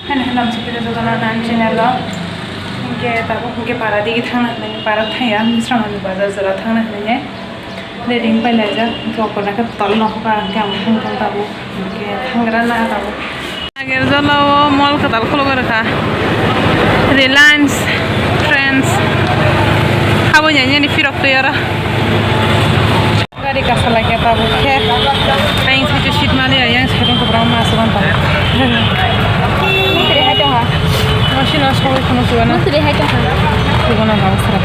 Hanam sekitar jogana nan channel lo. Hingke tabu hingke para digi thangna nai para thaya misraman bazar zara thangna nai. Reading pai laja joko na ka tol no ka kam thang tabu hingke thangra na tabu. Agar jalo mall ka tal kholo ka. Reliance Trends. Habo nyanyi ni firok to yara. Gari ka sala ke tabu ke. Aing situ shit male yang sekarang ko brama asaban ta. Machine asal kono suana. Mesti hai kan. Kono na serap.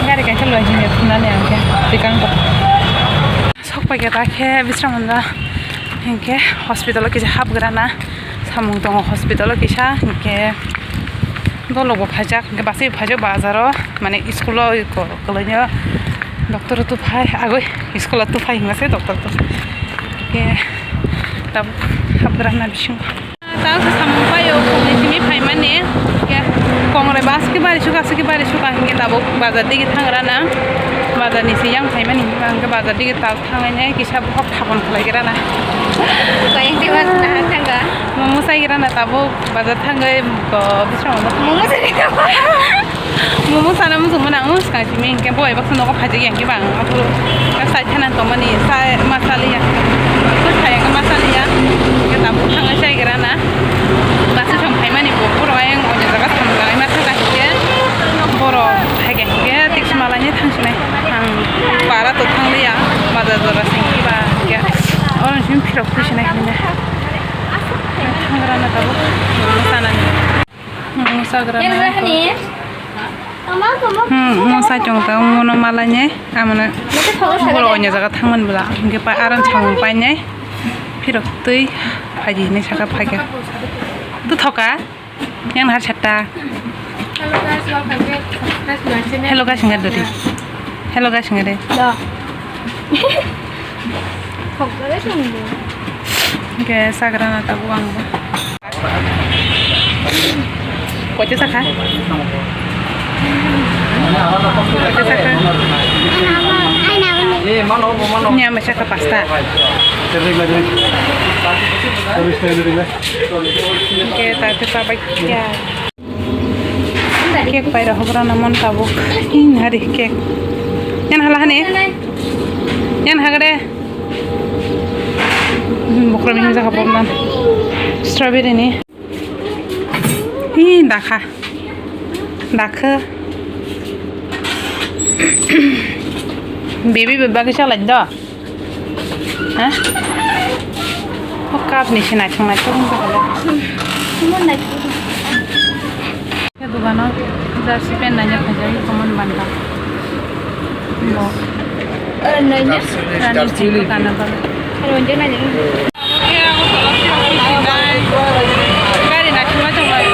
Gari ka chalo hinge tunane angke. Tikang ko. Sok pakai tak bisramanda. Hingke hospital ki hab grana. Samung dong hospital ki sha hingke. Dolo bo phajak ke basi phajo bazaro mane school ko kolonyo doktor tu phai agoi school tu phai ngase doktor tu. Ke tab hab grana bising. Tahu sampai yo ini phai mane ke kongre bas ke bari suka hingga tabuk bazar digi thangrana bazar ni siang phai mane hingga bazar digi tab thangane kisah hok thabon khlai gerana kayak di mana thangga momo sai gerana tabuk bazar thangai ko bisram momo sai momo sana mu sumana us ka jimi hingga boy bakso no ko phaji yang ke bang aku ka sai thanan to mani sai masali ya ko sai ka masali ya ke tabuk thangai sai gerana Masih sampai mana ibu pura yang orang jaga sampai mana saja pura hagen ke tik semalanya tangsunai tang para tu tang dia pada zara singki ba ya orang sini pirok tu sini ni tang kerana tahu sana musa kerana musa jongta ngono malanya amana pura orang jaga tangan bela ke pa aran sampai nya pirok tu haji ni saka pakai tu thoka yang har chatta hello guys ngar dodi hello guys ngare da thokare sungbu ke sagrana ta buang ba koche sakha nya macam ke pasta Oke, tapi sampai ya. Kek pai dah hobra namon tabuk. Hari kek. Yan halah ni. Yan hagre. Bukra mi hamza kapom nan. Strawberry ni. Dakha. Dakha. Baby bebagi chalai dah. Hah? Kap ni sih nacung tu kalau. Semua nacung. Ya tu kan, dah siapa nanya kerja kamu bantah. Mo. Nanya. Nanya sih kan apa? Kalau je nanya. Ya aku kalau sih gari nacung macam mana?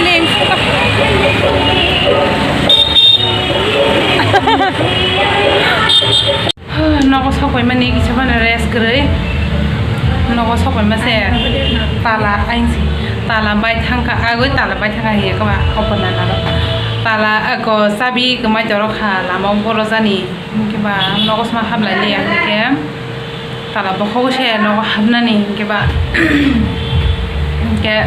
Link. Nak kau sampai mana ni? Siapa nak rest kerja? Nogo sopan masih tala aing sih tala baik hangka agoi tala baik hangka hiya kau apa nana tala aku sabi kemai jorok hala mau borosani mungkin ba nogo semua hamla ni ya mungkin tala bohong sih nogo hamna ni mungkin ba mungkin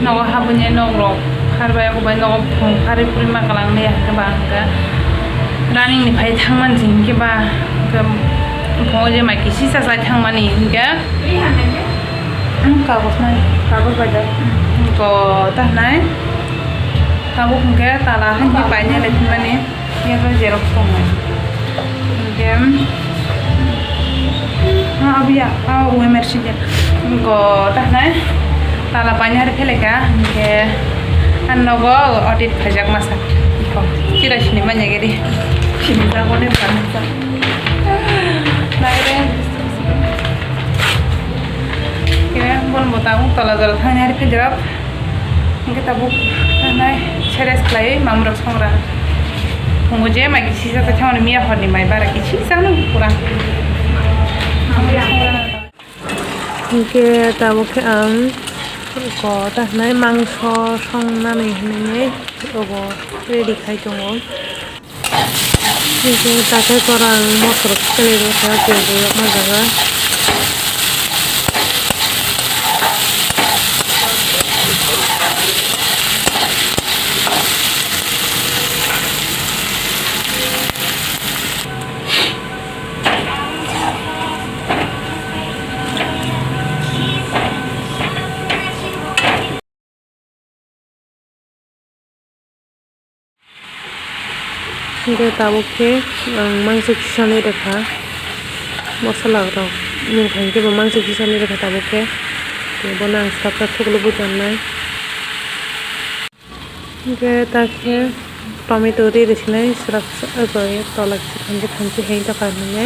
nogo habunya nogo harba aku bayi nogo hari prima kalang ni ya mungkin ba running ni pai thangman sih mungkin ba Pokoknya macam sisa saya thang mani, enggak? Kagus baca. Kau tak naik? Kamu enggak talahan di banyak lagi mani, ya tu jeruk semua. Enggak? Abia, UMR sih je. Kau tak naik? Talah banyak hari peleka, enggak? Kan nogo audit pajak masak. Kira sini mana jadi? Sini tak boleh masak. Kira bon botamu tala dal thang hari pe jawab ingke tabuk nai cheres klai mamrok songra muje mai kisi sa thang ni mia honi mai bara kisi sa no pura ingke tabuk ko ta nai mangso songna ni obo ready khai tongo Ini tak orang motor sekali itu saya jadi apa jaga Hingga tahu ke mangsa kisah ni dekha masala rok mungkin ke mangsa kisah ni dekha tahu ke bonang staf thuklu bujan nai hingga take tomato ri risnai srak agoy tolak thanji hein ta karne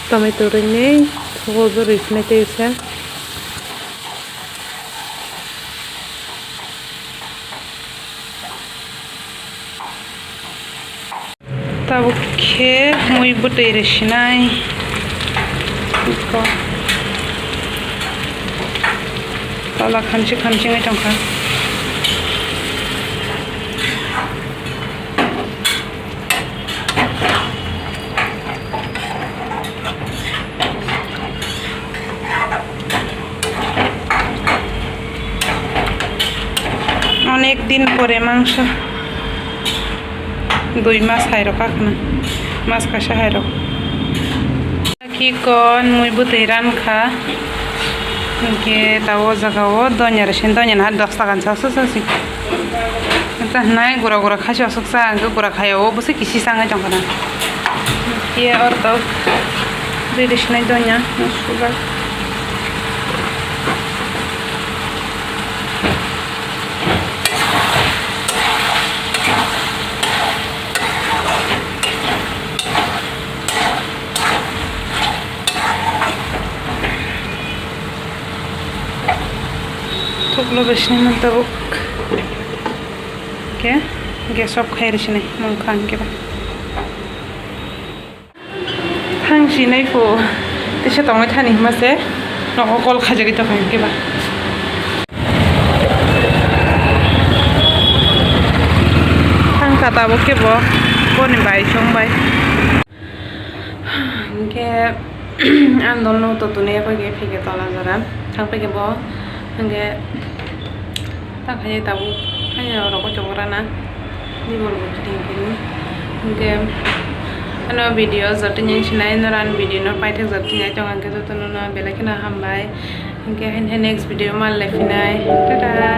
tomato ri nei gozo risnai te isa tabu ke mui butei risnai ko tolak khanchi ngai tongkha অনেক দিন পরে মাংস 2 মাস হাইরো কাকনা মাছ কাশা হাইরো কি কোন মুই বুতেই রানখা কে তাও জাগাও দনিয়ার সেন দনিয়ান হাত 10 টাকা চাও সসি তা নাই গুড়া গুড়া খাসি অসুকসা গুড়া খায়ও বসে কিসি সাঙ্গে জঙ্গনা কি আর তাও দিদিস নাই দনিয়া sugar Tuklo besni mantabuk ke gesop khair sini mungkhan ke ba thang sinai fo tise tongai thani mase no kol khajagi to kan ke ba thang kata bo ke bo boni bai song bai ke andolno to tunia ko ge phige tola jara thang pe ke bo hingga tak hanya tahu hanya orang kocok rana di bawah jadi gini hingga ano video zatinya sinai noran video nor paite zatinya jangan kita tuh nona bela kena hambai hingga next video mal lefinai tada